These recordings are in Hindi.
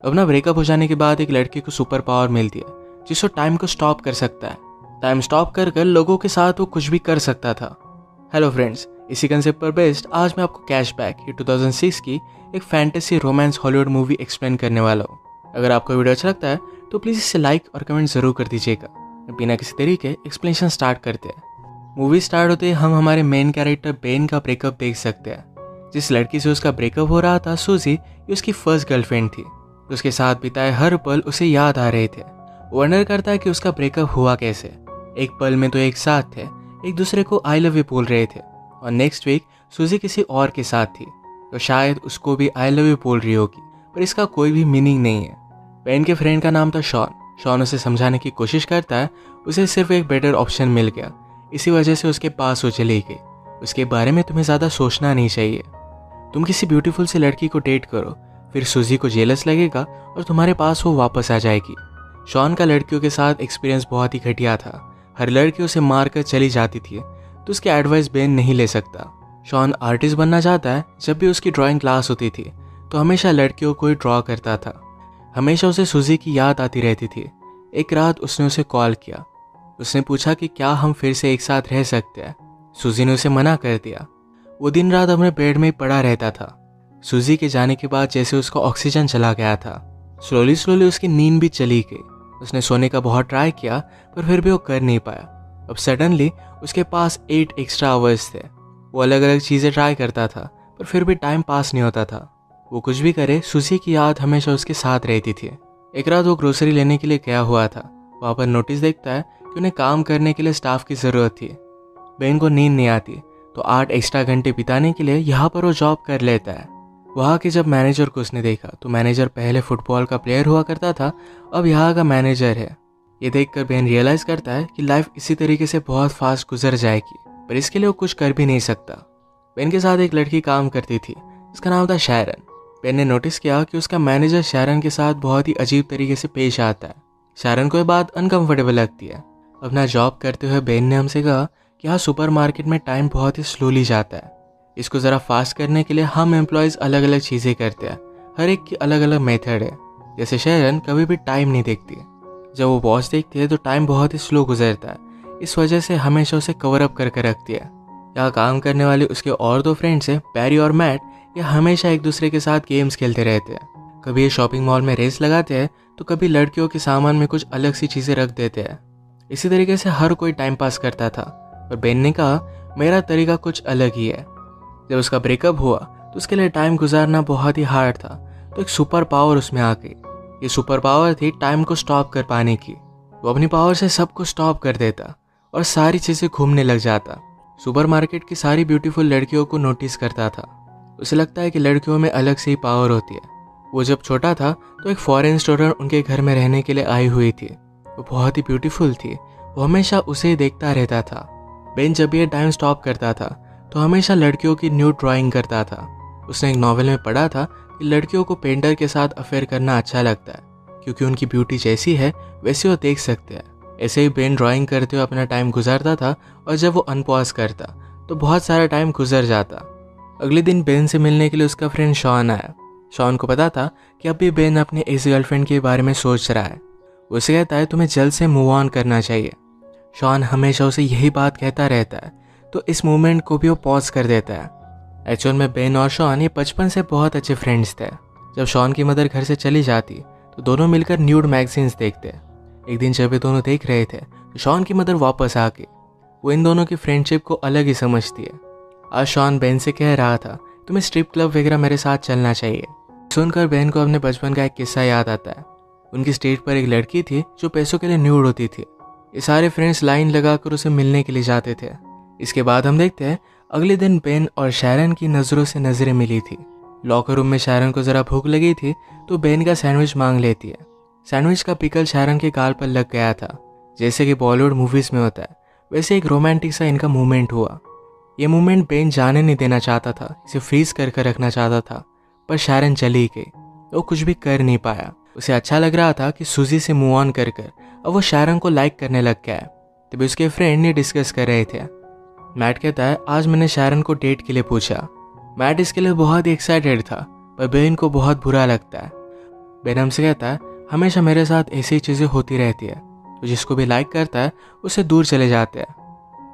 अपना ब्रेकअप हो जाने के बाद एक लड़के को सुपर पावर मिलती है जिसको टाइम को स्टॉप कर सकता है। टाइम स्टॉप कर कर लोगों के साथ वो कुछ भी कर सकता था। हेलो फ्रेंड्स, इसी कंसेप्ट पर बेस्ड आज मैं आपको कैशबैक ये 2006 की एक fantasy romance Hollywood movie explain करने वाला हूँ। अगर आपको वीडियो अच्छा लगता है तो प्लीज़ इसे लाइक और कमेंट ज़रूर कर दीजिएगा। बिना किसी तरीके एक्सप्लेनेशन स्टार्ट करते हैं। मूवी स्टार्ट होते ही हम हमारे मेन कैरेक्टर बेन का ब्रेकअप देख सकते हैं। जिस लड़की से उसका ब्रेकअप हो रहा था, सूजी, ये उसकी फर्स्ट गर्लफ्रेंड थी। उसके साथ बिताए हर पल उसे याद आ रहे थे। वो वंडर करता है कि उसका ब्रेकअप हुआ कैसे। एक पल में तो एक साथ थे, एक दूसरे को आई लव यू बोल रहे थे, और नेक्स्ट वीक सूजी किसी और के साथ थी तो शायद उसको भी आई लव यू बोल रही होगी, पर इसका कोई भी मीनिंग नहीं है। बेन के फ्रेंड का नाम था शॉन। शॉन उसे समझाने की कोशिश करता है, उसे सिर्फ एक बेटर ऑप्शन मिल गया, इसी वजह से उसके पास वो चली गई। उसके बारे में तुम्हें ज़्यादा सोचना नहीं चाहिए। तुम किसी ब्यूटीफुल सी लड़की को डेट करो, फिर सूजी को जेलस लगेगा और तुम्हारे पास वो वापस आ जाएगी। शॉन का लड़कियों के साथ एक्सपीरियंस बहुत ही घटिया था। हर लड़की उसे मार कर चली जाती थी, तो उसकी एडवाइस बेन नहीं ले सकता। शॉन आर्टिस्ट बनना चाहता है। जब भी उसकी ड्राइंग क्लास होती थी तो हमेशा लड़कियों को ही ड्रॉ करता था। हमेशा उसे सूजी की याद आती रहती थी। एक रात उसने उसे कॉल किया। उसने पूछा कि क्या हम फिर से एक साथ रह सकते हैं। सूजी ने उसे मना कर दिया। वो दिन रात अपने बेड में ही पड़ा रहता था। सूजी के जाने के बाद जैसे उसका ऑक्सीजन चला गया था, स्लोली स्लोली उसकी नींद भी चली गई। उसने सोने का बहुत ट्राई किया पर फिर भी वो कर नहीं पाया। अब सडनली उसके पास 8 एक्स्ट्रा आवर्स थे। वो अलग अलग चीज़ें ट्राई करता था पर फिर भी टाइम पास नहीं होता था। वो कुछ भी करे, सूजी की याद हमेशा उसके साथ रहती थी। एक रात वो ग्रोसरी लेने के लिए गया हुआ था। वहाँ पर नोटिस देखता है कि उन्हें काम करने के लिए स्टाफ की ज़रूरत थी। बेन को नींद नहीं आती तो 8 एक्स्ट्रा घंटे बिताने के लिए यहाँ पर वो जॉब कर लेता है। वहाँ के जब मैनेजर को उसने देखा तो मैनेजर पहले फुटबॉल का प्लेयर हुआ करता था, अब यहाँ का मैनेजर है। ये देखकर बेन रियलाइज़ करता है कि लाइफ इसी तरीके से बहुत फास्ट गुजर जाएगी, पर इसके लिए वो कुछ कर भी नहीं सकता। बेन के साथ एक लड़की काम करती थी, इसका नाम था शैरन। बेन ने नोटिस किया कि उसका मैनेजर शैरन के साथ बहुत ही अजीब तरीके से पेश आता है। शैरन को ये बात अनकंफर्टेबल लगती है। अपना जॉब करते हुए बेन ने हमसे कहा कि यहाँ सुपरमार्केट में टाइम बहुत ही स्लोली जाता है। इसको ज़रा फास्ट करने के लिए हम एम्प्लॉयज़ अलग अलग चीज़ें करते हैं। हर एक की अलग अलग मेथड है। जैसे शैरन कभी भी टाइम नहीं देखती। जब वो वॉच देखती है तो टाइम बहुत ही स्लो गुजरता है। इस वजह से हमेशा उसे कवर अप करके रखती है। यहाँ काम करने वाले उसके और 2 फ्रेंड्स हैं, पैरी और मैट। ये हमेशा एक दूसरे के साथ गेम्स खेलते रहते हैं। कभी ये शॉपिंग मॉल में रेस लगाते हैं तो कभी लड़कियों के सामान में कुछ अलग सी चीज़ें रख देते हैं। इसी तरीके से हर कोई टाइम पास करता था। पर बेन ने कहा मेरा तरीका कुछ अलग ही है। जब उसका ब्रेकअप हुआ तो उसके लिए टाइम गुजारना बहुत ही हार्ड था, तो एक सुपर पावर उसमें आ गई। ये सुपर पावर थी टाइम को स्टॉप कर पाने की। वो अपनी पावर से सब कुछ स्टॉप कर देता और सारी चीज़ें घूमने लग जाता। सुपरमार्केट की सारी ब्यूटीफुल लड़कियों को नोटिस करता था। उसे लगता है कि लड़कियों में अलग से ही पावर होती है। वो जब छोटा था तो एक फॉरेन स्टूडेंट उनके घर में रहने के लिए आई हुई थी। वो बहुत ही ब्यूटीफुल थी। वो हमेशा उसे ही देखता रहता था। बेन जब ये टाइम स्टॉप करता था तो हमेशा लड़कियों की न्यू ड्राइंग करता था। उसने एक नॉवेल में पढ़ा था कि लड़कियों को पेंटर के साथ अफेयर करना अच्छा लगता है, क्योंकि उनकी ब्यूटी जैसी है वैसे वो देख सकते हैं। ऐसे ही बेन ड्राइंग करते हुए अपना टाइम गुजारता था, और जब वो अनपॉज करता तो बहुत सारा टाइम गुजर जाता। अगले दिन बेन से मिलने के लिए उसका फ्रेंड शॉन आया। शॉन को पता था कि अब भी बेन अपने एक्स गर्लफ्रेंड के बारे में सोच रहा है। उसे कहता है तुम्हें जल्द से मूव ऑन करना चाहिए। शॉन हमेशा उसे यही बात कहता रहता है, तो इस मूवमेंट को भी वो पॉज कर देता है। एक्चुअल में बेन और शॉन ये बचपन से बहुत अच्छे फ्रेंड्स थे। जब शॉन की मदर घर से चली जाती तो दोनों मिलकर न्यूड मैगजीन्स देखते। एक दिन जब ये दोनों देख रहे थे तो शॉन की मदर वापस आ गई। वो इन दोनों की फ्रेंडशिप को अलग ही समझती है। आज शॉन बेन से कह रहा था तुम्हें स्ट्रिप क्लब वगैरह मेरे साथ चलना चाहिए। सुनकर बेन को अपने बचपन का एक किस्सा याद आता है। उनकी स्टेज पर एक लड़की थी जो पैसों के लिए न्यूड होती थी। ये सारे फ्रेंड्स लाइन लगाकर उसे मिलने के लिए जाते थे। इसके बाद हम देखते हैं अगले दिन बेन और शैरन की नज़रों से नज़रें मिली थी। लॉकर रूम में शैरन को ज़रा भूख लगी थी तो बेन का सैंडविच मांग लेती है। सैंडविच का पिकल शैरन के गाल पर लग गया था। जैसे कि बॉलीवुड मूवीज़ में होता है वैसे एक रोमांटिक सा इनका मूवमेंट हुआ। ये मूवमेंट बेन जाने नहीं देना चाहता था, इसे फ्रीज कर रखना चाहता था, पर शैरन चली गई। वो कुछ भी कर नहीं पाया। उसे अच्छा लग रहा था कि सूजी से मूव ऑन कर अब वो शैरन को लाइक करने लग गया है। तभी उसके फ्रेंड ने डिस्कस कर रहे थे। मैट कहता है आज मैंने शैरन को डेट के लिए पूछा। मैट इसके लिए बहुत ही एक्साइटेड था, पर बेन को बहुत बुरा लगता है। बेन हमसे कहता है हमेशा मेरे साथ ऐसी चीज़ें होती रहती है, तो जिसको भी लाइक करता है उससे दूर चले जाते हैं।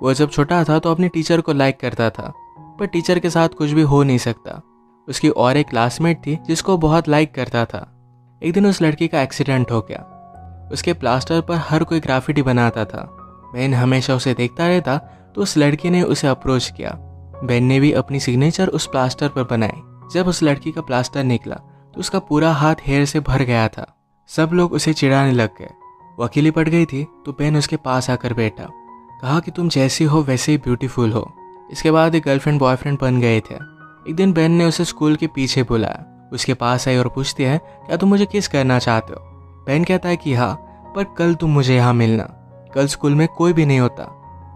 वो जब छोटा था तो अपनी टीचर को लाइक करता था, पर टीचर के साथ कुछ भी हो नहीं सकता। उसकी और एक क्लासमेट थी जिसको बहुत लाइक करता था। एक दिन उस लड़की का एक्सीडेंट हो गया। उसके प्लास्टर पर हर कोई ग्राफिटी बनाता था। बेन हमेशा उसे देखता रहता, तो उस लड़की ने उसे अप्रोच किया। बेन ने भी अपनी सिग्नेचर उस प्लास्टर पर बनाई। जब उस लड़की का प्लास्टर निकला तो उसका पूरा हाथ हेयर से भर गया था। सब लोग उसे चिढ़ाने लग गए। वो अकेली पड़ गई थी, तो बेन उसके पास आकर बैठा। कहा कि तुम जैसी हो वैसे ही ब्यूटीफुल हो। इसके बाद एक गर्लफ्रेंड बॉयफ्रेंड बन गए थे। एक दिन बेन ने उसे स्कूल के पीछे बुलाया। उसके पास आई और पूछती है क्या तुम मुझे किस करना चाहते हो। बेन कहता है कि हाँ, पर कल तुम मुझे यहाँ मिलना। कल स्कूल में कोई भी नहीं होता।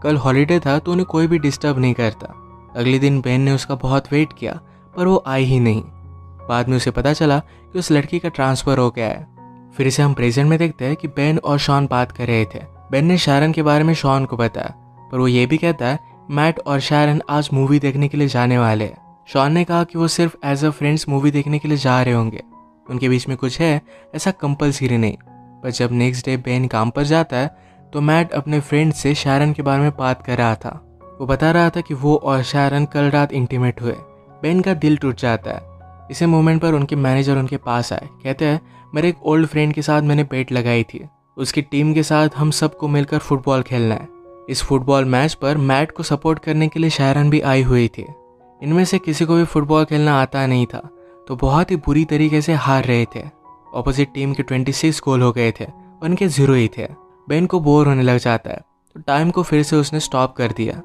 कल हॉलीडे था तो उन्हें कोई भी डिस्टर्ब नहीं करता। अगले दिन बेन ने उसका बहुत वेट किया, पर वो आई ही नहीं। बाद में उसे पता चला कि उस लड़की का ट्रांसफ़र हो गया है। फिर से हम प्रेजेंट में देखते हैं कि बेन और शॉन बात कर रहे थे। बेन ने शारन के बारे में शॉन को बताया, पर वो ये भी कहता है मैट और शारन आज मूवी देखने के लिए जाने वाले हैं। शॉन ने कहा कि वो सिर्फ एज अ फ्रेंड्स मूवी देखने के लिए जा रहे होंगे, उनके बीच में कुछ है ऐसा कंपल्सरी नहीं। पर जब नेक्स्ट डे बेन काम पर जाता है तो मैट अपने फ्रेंड से शारन के बारे में बात कर रहा था। वो बता रहा था कि वो और शारन कल रात इंटीमेट हुए। बेन का दिल टूट जाता है। इसी मोमेंट पर उनके मैनेजर उनके पास आए। कहते हैं मेरे एक ओल्ड फ्रेंड के साथ मैंने बेट लगाई थी, उसकी टीम के साथ हम सबको मिलकर फुटबॉल खेलना है। इस फुटबॉल मैच पर मैट को सपोर्ट करने के लिए शारन भी आई हुई थी। इनमें से किसी को भी फुटबॉल खेलना आता नहीं था, तो बहुत ही बुरी तरीके से हार रहे थे। ऑपोजिट टीम के 26 गोल हो गए थे, उनके 0 ही थे। बेन को बोर होने लग जाता है, तो टाइम को फिर से उसने स्टॉप कर दिया।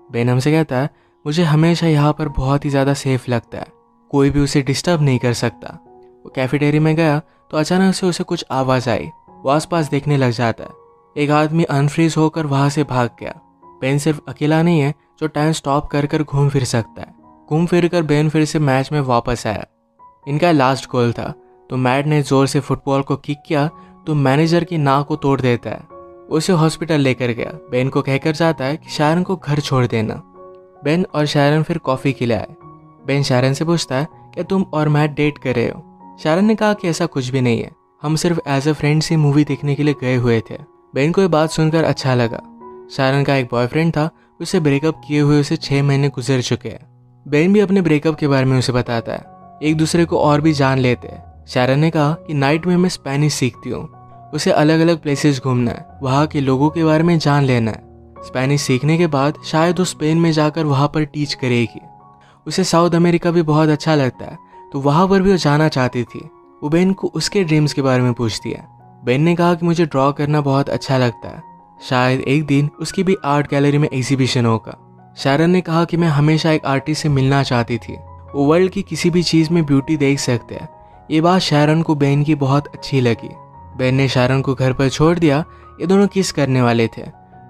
बेन हमसे कहता है मुझे हमेशा यहाँ पर बहुत ही ज़्यादा सेफ लगता है, कोई भी उसे डिस्टर्ब नहीं कर सकता। वो कैफेटेरिया में गया तो अचानक से उसे कुछ आवाज़ आई। वो आसपास देखने लग जाता है। एक आदमी अनफ्रीज होकर वहाँ से भाग गया। बेन सिर्फ अकेला नहीं है जो टाइम स्टॉप कर कर घूम फिर सकता है। घूम फिर कर बेन फिर से मैच में वापस आया। इनका लास्ट गोल था, तो मैट ने जोर से फुटबॉल को किक किया तो मैनेजर की नाक को तोड़ देता है। उसे हॉस्पिटल लेकर गया। बेन को कहकर जाता है कि शारन को घर छोड़ देना। बेन और शारन फिर कॉफ़ी के लिए आए। बेन शारन से पूछता है क्या तुम और मैट डेट कर रहे हो। शारन ने कहा कि ऐसा कुछ भी नहीं है, हम सिर्फ एज अ फ्रेंड्स ही मूवी देखने के लिए गए हुए थे। बेन को ये बात सुनकर अच्छा लगा। शारन का एक बॉयफ्रेंड था, उसे ब्रेकअप किए हुए उसे 6 महीने गुजर चुके हैं। बेन भी अपने ब्रेकअप के बारे में उसे बताता है। एक दूसरे को और भी जान लेते हैं। शारन ने कहा कि नाइट में मैं स्पेनिश सीखती हूँ, उसे अलग अलग प्लेसेस घूमना है, वहाँ के लोगों के बारे में जान लेना है। स्पेनिश सीखने के बाद शायद वो स्पेन में जाकर वहाँ पर टीच करेगी। उसे साउथ अमेरिका भी बहुत अच्छा लगता है, तो वहाँ पर भी वो जाना चाहती थी। वो बेन को उसके ड्रीम्स के बारे में पूछती है। बेन ने कहा कि मुझे ड्रॉ करना बहुत अच्छा लगता है, शायद एक दिन उसकी भी आर्ट गैलरी में एग्जीबिशन होगा। शारन ने कहा कि मैं हमेशा एक आर्टिस्ट से मिलना चाहती थी, वो वर्ल्ड की किसी भी चीज़ में ब्यूटी देख सकते हैं। ये बात शारन को बेन की बहुत अच्छी लगी। बेन ने शारन को घर पर छोड़ दिया। ये दोनों किस करने वाले थे,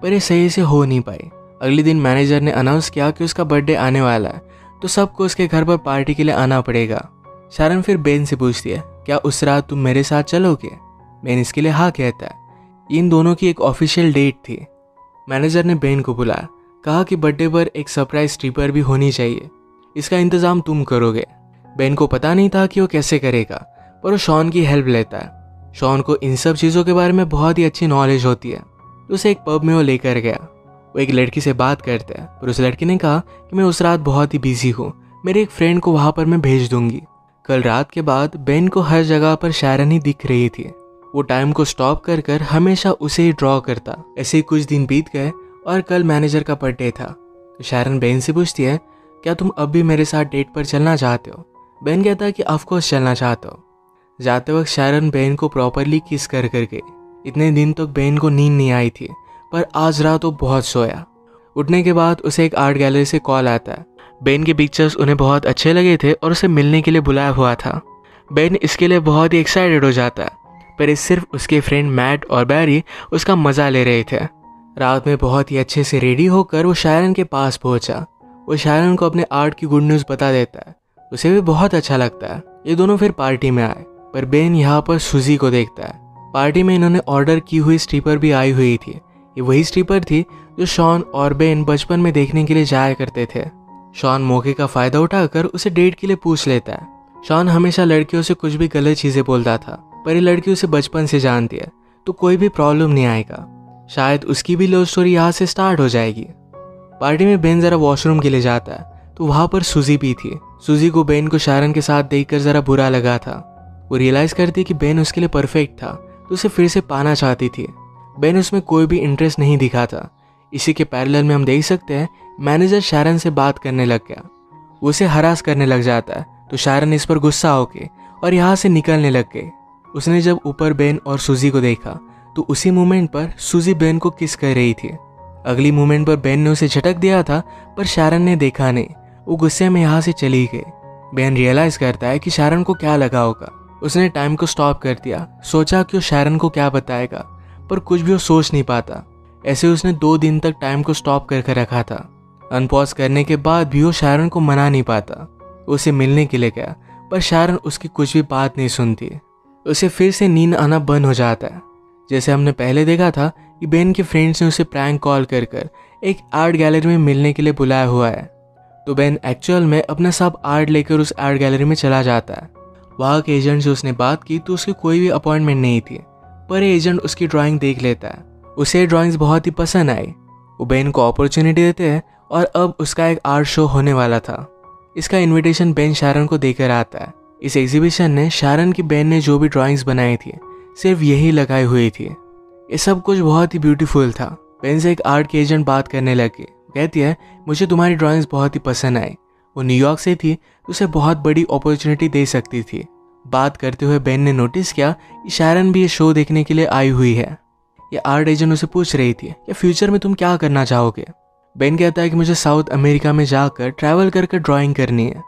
पर ये सही से हो नहीं पाई। अगले दिन मैनेजर ने अनाउंस किया कि उसका बर्थडे आने वाला है, तो सबको उसके घर पर पार्टी के लिए आना पड़ेगा। शारन फिर बेन से पूछती है क्या उस रात तुम मेरे साथ चलोगे। बेन इसके लिए हाँ कहता है। इन दोनों की एक ऑफिशियल डेट थी। मैनेजर ने बेन को बुलाया, कहा कि बर्थडे पर एक सरप्राइज स्ट्रिपर भी होनी चाहिए, इसका इंतजाम तुम करोगे। बेन को पता नहीं था कि वो कैसे करेगा, पर वो शॉन की हेल्प लेता है। शॉन को इन सब चीज़ों के बारे में बहुत ही अच्छी नॉलेज होती है, तो उसे एक पब में वो लेकर गया। वो एक लड़की से बात करता है, पर उस लड़की ने कहा कि मैं उस रात बहुत ही बिजी हूँ, मेरे एक फ्रेंड को वहाँ पर मैं भेज दूंगी। कल रात के बाद बेन को हर जगह पर शारन ही दिख रही थी। वो टाइम को स्टॉप कर कर हमेशा उसे ही ड्रॉ करता। ऐसे ही कुछ दिन बीत गए और कल मैनेजर का बर्थडे था। तो शारन बेन से पूछती है क्या तुम अब भी मेरे साथ डेट पर चलना चाहते हो। बेन कहता है कि ऑफकोर्स चलना चाहता हो। जाते वक्त शारन बेन को प्रॉपरली किस कर कर गई। इतने दिन तक बेन को नींद नहीं आई थी, पर आज रात वो बहुत सोया। उठने के बाद उसे एक आर्ट गैलरी से कॉल आता है। बेन के पिक्चर्स उन्हें बहुत अच्छे लगे थे और उसे मिलने के लिए बुलाया हुआ था। बेन इसके लिए बहुत ही एक्साइटेड हो जाता है, पर इस सिर्फ उसके फ्रेंड मैट और बैरी उसका मज़ा ले रहे थे। रात में बहुत ही अच्छे से रेडी होकर वो शारन के पास पहुंचा। वो शारन को अपने आर्ट की गुड न्यूज़ बता देता है, उसे भी बहुत अच्छा लगता है। ये दोनों फिर पार्टी में आए, पर बेन यहाँ पर सुजी को देखता है। पार्टी में इन्होंने ऑर्डर की हुई स्ट्रिपर भी आई हुई थी। ये वही स्ट्रिपर थी जो शॉन और बेन बचपन में देखने के लिए जाया करते थे। शॉन मौके का फ़ायदा उठाकर उसे डेट के लिए पूछ लेता है। शॉन हमेशा लड़कियों से कुछ भी गलत चीजें बोलता था, पर ये लड़की उसे बचपन से जानती है तो कोई भी प्रॉब्लम नहीं आएगा। शायद उसकी भी लव स्टोरी यहाँ से स्टार्ट हो जाएगी। पार्टी में बेन जरा वॉशरूम के लिए जाता है तो वहां पर सूजी भी थी। सूजी को बेन को शारन के साथ देखकर जरा बुरा लगा था। वो रियलाइज करती कि बेन उसके लिए परफेक्ट था तो उसे फिर से पाना चाहती थी। बेन उसमें कोई भी इंटरेस्ट नहीं दिखा था। इसी के पैरेलल में हम देख सकते हैं मैनेजर शारन से बात करने लग गया। वो उसे हरास करने लग जाता है तो शारन इस पर गुस्सा होके और यहाँ से निकलने लग गई। उसने जब ऊपर बेन और सूजी को देखा तो उसी मोमेंट पर सूजी बेन को किस कर रही थी। अगली मोमेंट पर बेन ने उसे झटक दिया था पर शारन ने देखा नहीं। वो गुस्से में यहाँ से चली गई। बेन रियलाइज करता है कि शारन को क्या लगा होगा। उसने टाइम को स्टॉप कर दिया, सोचा कि वो शारन को क्या बताएगा, पर कुछ भी वो सोच नहीं पाता। ऐसे उसने 2 दिन तक टाइम को स्टॉप करके रखा था। अनपॉज करने के बाद भी वो शारन को मना नहीं पाता। उसे मिलने के लिए गया पर शारन उसकी कुछ भी बात नहीं सुनती। उसे फिर से नींद आना बंद हो जाता है। जैसे हमने पहले देखा था कि बेन के फ्रेंड्स ने उसे प्रैंक कॉल कर एक आर्ट गैलरी में मिलने के लिए बुलाया हुआ है। तो बेन एक्चुअल में अपना सब आर्ट लेकर उस आर्ट गैलरी में चला जाता है। वहाँ के एजेंट से उसने बात की तो उसकी कोई भी अपॉइंटमेंट नहीं थी, पर एजेंट उसकी ड्राइंग देख लेता है। उसे ड्राइंग्स बहुत ही पसंद आई। वो बेन को अपॉर्चुनिटी देते हैं और अब उसका एक आर्ट शो होने वाला था। इसका इनविटेशन बेन शारन को देकर आता है। इस एग्जीबिशन ने शारन की बेन ने जो भी ड्राइंग्स बनाई थी सिर्फ यही लगाई हुई थी। ये सब कुछ बहुत ही ब्यूटीफुल था। बेन से एक आर्ट के एजेंट बात करने लगे। कहती है मुझे तुम्हारी ड्राइंग्स बहुत ही पसंद आई। वो न्यूयॉर्क से थी तो उसे बहुत बड़ी अपॉर्चुनिटी दे सकती थी। बात करते हुए बेन ने नोटिस किया कि शारन भी ये शो देखने के लिए आई हुई है। ये आर्ट एजेंट उसे पूछ रही थी कि फ्यूचर में तुम क्या करना चाहोगे। बेन कहता है कि मुझे साउथ अमेरिका में जाकर ट्रैवल करके ड्राइंग करनी है।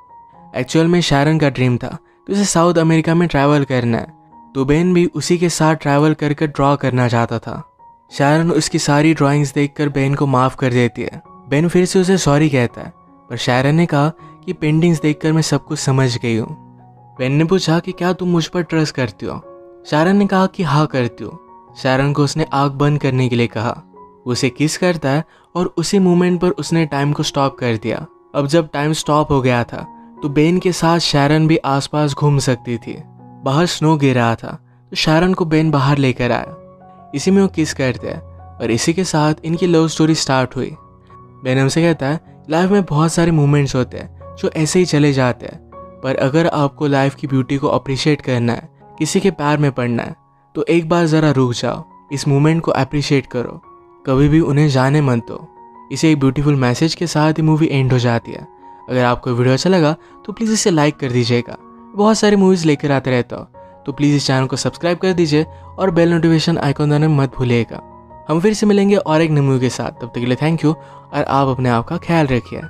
एक्चुअल में शारन का ड्रीम था तो उसे साउथ अमेरिका में ट्रैवल करना है, तो बेन भी उसी के साथ ट्रैवल करके ड्रॉ करना चाहता था। शारन उसकी सारी ड्राइंग्स देखकर बेन को माफ़ कर देती है। बेन फिर से उसे सॉरी कहता है, पर शारन ने कहा कि पेंटिंग्स देखकर मैं सब कुछ समझ गई हूँ। बेन ने पूछा कि क्या तुम मुझ पर ट्रस्ट करती हो। शारन ने कहा कि हाँ करती हूँ। शारन को उसने आँख बंद करने के लिए कहा। उसे किस करता है और उसी मोमेंट पर उसने टाइम को स्टॉप कर दिया। अब जब टाइम स्टॉप हो गया था तो बेन के साथ शारन भी आसपास घूम सकती थी। बाहर स्नो गिर रहा था तो शारन को बेन बाहर लेकर आया। इसी में वो किस करते हैं और इसी के साथ इनकी लव स्टोरी स्टार्ट हुई। बेन हमसे कहता है लाइफ में बहुत सारे मोमेंट्स होते हैं जो ऐसे ही चले जाते हैं, पर अगर आपको लाइफ की ब्यूटी को अप्रिशिएट करना है, किसी के प्यार में पड़ना है, तो एक बार ज़रा रुक जाओ, इस मोमेंट को अप्रिशिएट करो, कभी भी उन्हें जाने मत दो। इसे एक ब्यूटीफुल मैसेज के साथ ही मूवी एंड हो जाती है। अगर आपको वीडियो अच्छा लगा तो प्लीज़ इसे लाइक कर दीजिएगा। बहुत सारी मूवीज़ लेकर आते रहता हो तो प्लीज़ इस चैनल को सब्सक्राइब कर दीजिए और बेल नोटिफिकेशन आइकॉन दबाना मत भूलिएगा। हम फिर से मिलेंगे और एक नई मूवी के साथ। तब तक के लिए थैंक यू और आप अपने आप का ख्याल रखिए।